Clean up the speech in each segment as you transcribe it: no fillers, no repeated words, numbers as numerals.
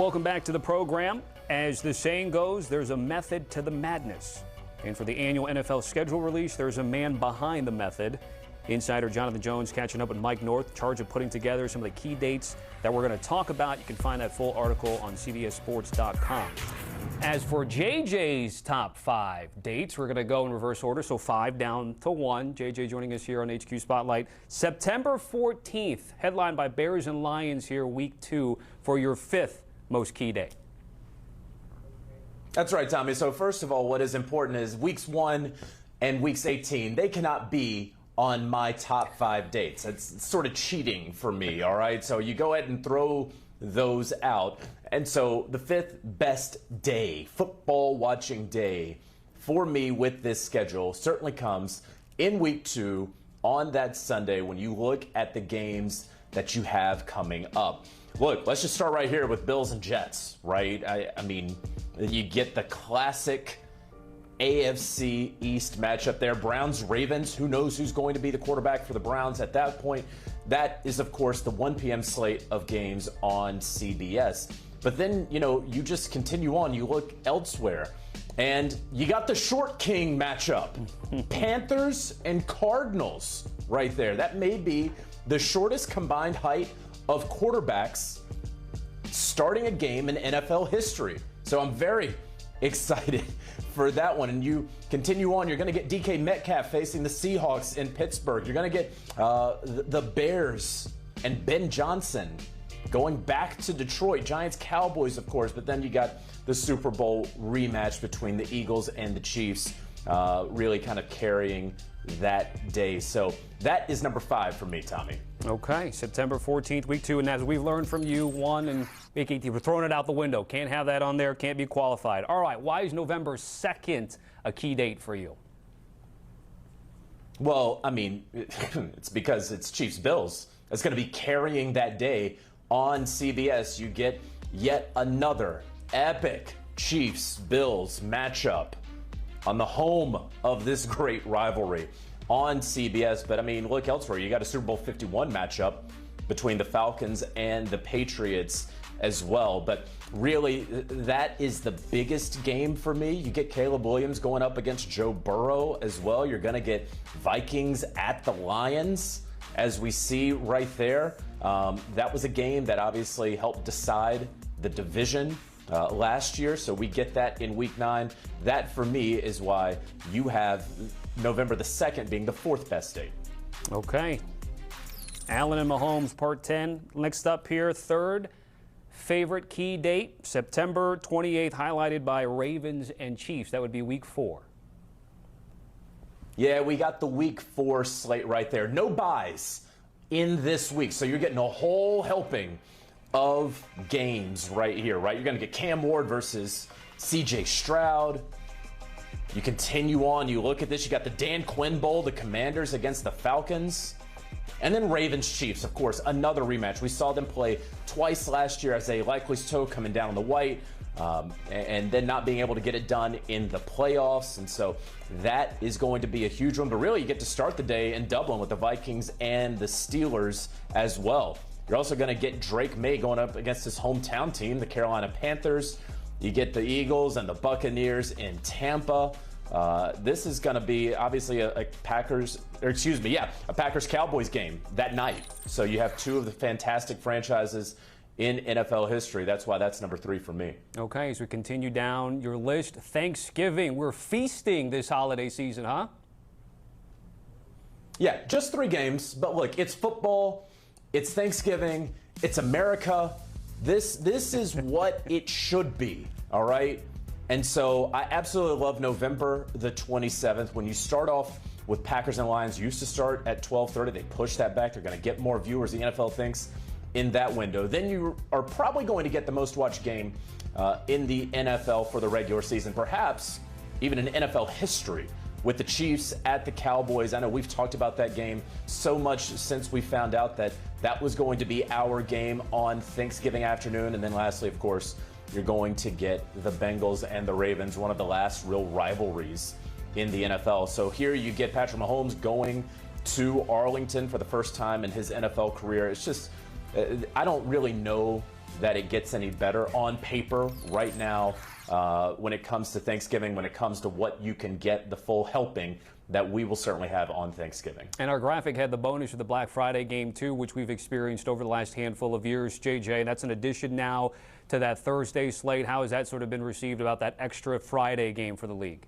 Welcome back to the program. As the saying goes, there's a method to the madness. And for the annual NFL schedule release, there's a man behind the method. Insider Jonathan Jones catching up with Mike North, in charge of putting together some of the key dates that we're going to talk about. You can find that full article on CBSSports.com. As for JJ's top 5 dates, we're going to go in reverse order, so 5 down to 1. JJ joining us here on HQ Spotlight. September 14th, headlined by Bears and Lions here, week 2, for your 5th most key day. That's right, Tommy. So first of all, what is important is weeks 1 and weeks 18, they cannot be on my top 5 dates. It's sort of cheating for me, all right? So you go ahead and throw those out. And so the 5th best day, football watching day for me with this schedule certainly comes in week 2 on that Sunday when you look at the games that you have coming up. Look, let's just start right here with Bills and Jets, right? I mean, you get the classic AFC East matchup there. Browns, Ravens, who knows who's going to be the quarterback for the Browns at that point. That is, of course, the 1 p.m. slate of games on CBS. But then, you just continue on. You look elsewhere, and you got the short king matchup. Panthers and Cardinals right there. That may be the shortest combined height of quarterbacks starting a game in NFL history. So I'm very excited for that one. And you continue on, you're going to get DK Metcalf facing the Seahawks in Pittsburgh. You're going to get the Bears and Ben Johnson going back to Detroit. Giants, Cowboys, of course, but then you got the Super Bowl rematch between the Eagles and the Chiefs, really kind of carrying that day. So that is number 5 for me, Tommy. Okay, September 14th, week 2, and as we've learned from you, 1 and week 18, we're throwing it out the window. Can't have that on there, can't be qualified. All right, why is November 2nd a key date for you? Well, I mean, it's because it's Chiefs-Bills. It's going to be carrying that day on CBS. You get yet another epic Chiefs-Bills matchup on the home of this great rivalry on CBS. But I mean, look elsewhere. You got a Super Bowl 51 matchup between the Falcons and the Patriots as well. But really, that is the biggest game for me. You get Caleb Williams going up against Joe Burrow as well. You're going to get Vikings at the Lions, as we see right there. That was a game that obviously helped decide the division last year, so we get that in week 9. That, for me, is why you have November the 2nd being the 4th best date. Okay. Allen and Mahomes, part 10. Next up here, 3rd favorite key date, September 28th, highlighted by Ravens and Chiefs. That would be week 4. Yeah, we got the week 4 slate right there. No buys in this week, so you're getting a whole helping of games right here, right? You're going to get Cam Ward versus C.J. Stroud. You continue on, you look at this, you got the Dan Quinn Bowl, the Commanders against the Falcons. And then Ravens-Chiefs, of course, another rematch. We saw them play twice last year as a likely toe coming down on the white, and then not being able to get it done in the playoffs. And so that is going to be a huge one. But really, you get to start the day in Dublin with the Vikings and the Steelers as well. You're also going to get Drake May going up against his hometown team, the Carolina Panthers. You get the Eagles and the Buccaneers in Tampa. This is going to be obviously a Packers-Cowboys game that night. So you have 2 of the fantastic franchises in NFL history. That's why that's number 3 for me. Okay, as we continue down your list, Thanksgiving. We're feasting this holiday season, huh? Yeah, just 3 games. But look, it's football. It's Thanksgiving. It's America. This is what it should be, all right? And so I absolutely love November the 27th. When you start off with Packers and Lions, used to start at 12:30. They pushed that back. They're going to get more viewers, the NFL thinks, in that window. Then you are probably going to get the most watched game in the NFL for the regular season, perhaps even in NFL history, with the Chiefs at the Cowboys. I know we've talked about that game so much since we found out that that was going to be our game on Thanksgiving afternoon. And then lastly, of course, you're going to get the Bengals and the Ravens, one of the last real rivalries in the NFL. So here you get Patrick Mahomes going to Arlington for the first time in his NFL career. It's just, I don't really know that it gets any better on paper right now when it comes to Thanksgiving, when it comes to what you can get, the full helping that we will certainly have on Thanksgiving. And our graphic had the bonus of the Black Friday game, too, which we've experienced over the last handful of years. JJ, that's an addition now to that Thursday slate. How has that sort of been received about that extra Friday game for the league?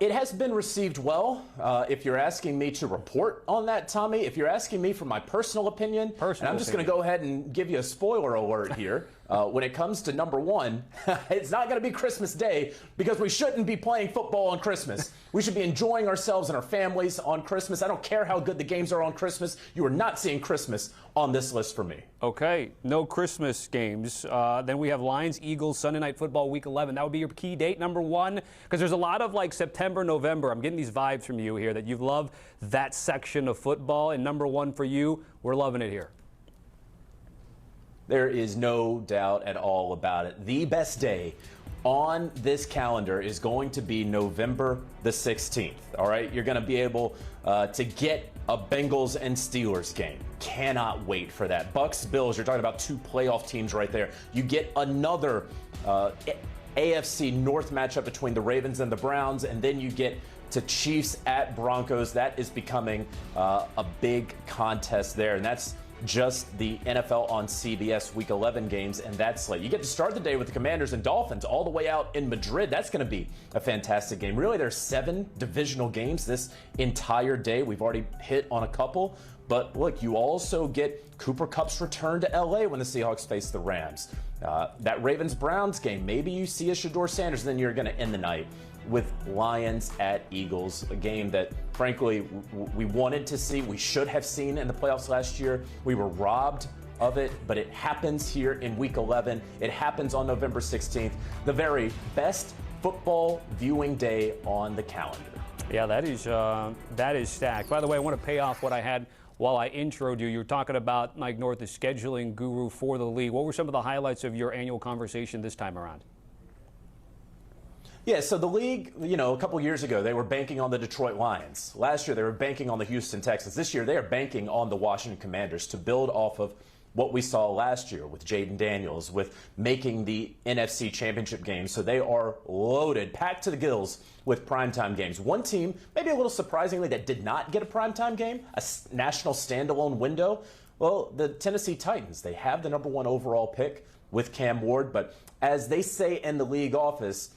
It has been received well. If you're asking me to report on that, Tommy, if you're asking me for my personal opinion, and I'm just going to go ahead and give you a spoiler alert here. When it comes to number one, it's not going to be Christmas Day because we shouldn't be playing football on Christmas. We should be enjoying ourselves and our families on Christmas. I don't care how good the games are on Christmas. You are not seeing Christmas on this list for me. Okay, no Christmas games. Then we have Lions, Eagles, Sunday Night Football, Week 11. That would be your key date, number one, because there's a lot of like September, November. I'm getting these vibes from you here that you love that section of football. And number one for you, we're loving it here. There is no doubt at all about it. The best day on this calendar is going to be November the 16th. All right, you're going to be able to get a Bengals and Steelers game. Cannot wait for that. Bucks, Bills, you're talking about two playoff teams right there. You get another AFC North matchup between the Ravens and the Browns, and then you get to Chiefs at Broncos. That is becoming a big contest there, and that's just the NFL on CBS Week 11 games and that slate. You get to start the day with the Commanders and Dolphins all the way out in Madrid. That's going to be a fantastic game. Really, there's 7 divisional games this entire day. We've already hit on a couple. But look, you also get Cooper Kupp's return to LA when the Seahawks face the Rams. That Ravens-Browns game, maybe you see a Shedeur Sanders, and then you're going to end the night with Lions at Eagles, a game that, frankly, we wanted to see. We should have seen in the playoffs last year. We were robbed of it, but it happens here in Week 11. It happens on November 16th, the very best football viewing day on the calendar. Yeah, that is stacked. By the way, I want to pay off what I had while I introed you. You were talking about Mike North, the scheduling guru for the league. What were some of the highlights of your annual conversation this time around? Yeah, so the league, a couple years ago, they were banking on the Detroit Lions. Last year, they were banking on the Houston Texans. This year, they are banking on the Washington Commanders to build off of what we saw last year with Jaden Daniels, with making the NFC Championship game. So they are loaded, packed to the gills with primetime games. One team, maybe a little surprisingly, that did not get a primetime game, a national standalone window, well, the Tennessee Titans. They have the number 1 overall pick with Cam Ward, but as they say in the league office,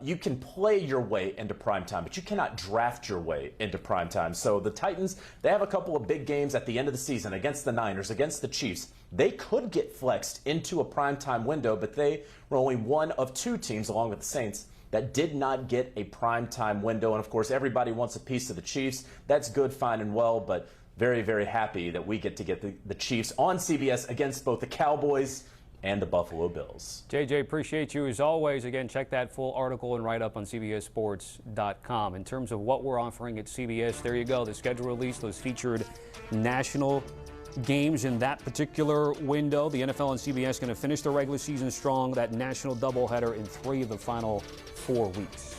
you can play your way into primetime, but you cannot draft your way into primetime. So the Titans, they have a couple of big games at the end of the season against the Niners, against the Chiefs. They could get flexed into a primetime window, but they were only one of 2 teams, along with the Saints, that did not get a primetime window. And, of course, everybody wants a piece of the Chiefs. That's good, fine, and well, but very, very happy that we get to get the Chiefs on CBS against both the Cowboys and the Buffalo Bills. JJ, appreciate you as always. Again, check that full article and write-up on CBSSports.com. In terms of what we're offering at CBS, there you go. The schedule release, those featured national games in that particular window. The NFL on CBS going to finish the regular season strong. That national doubleheader in 3 of the final 4 weeks.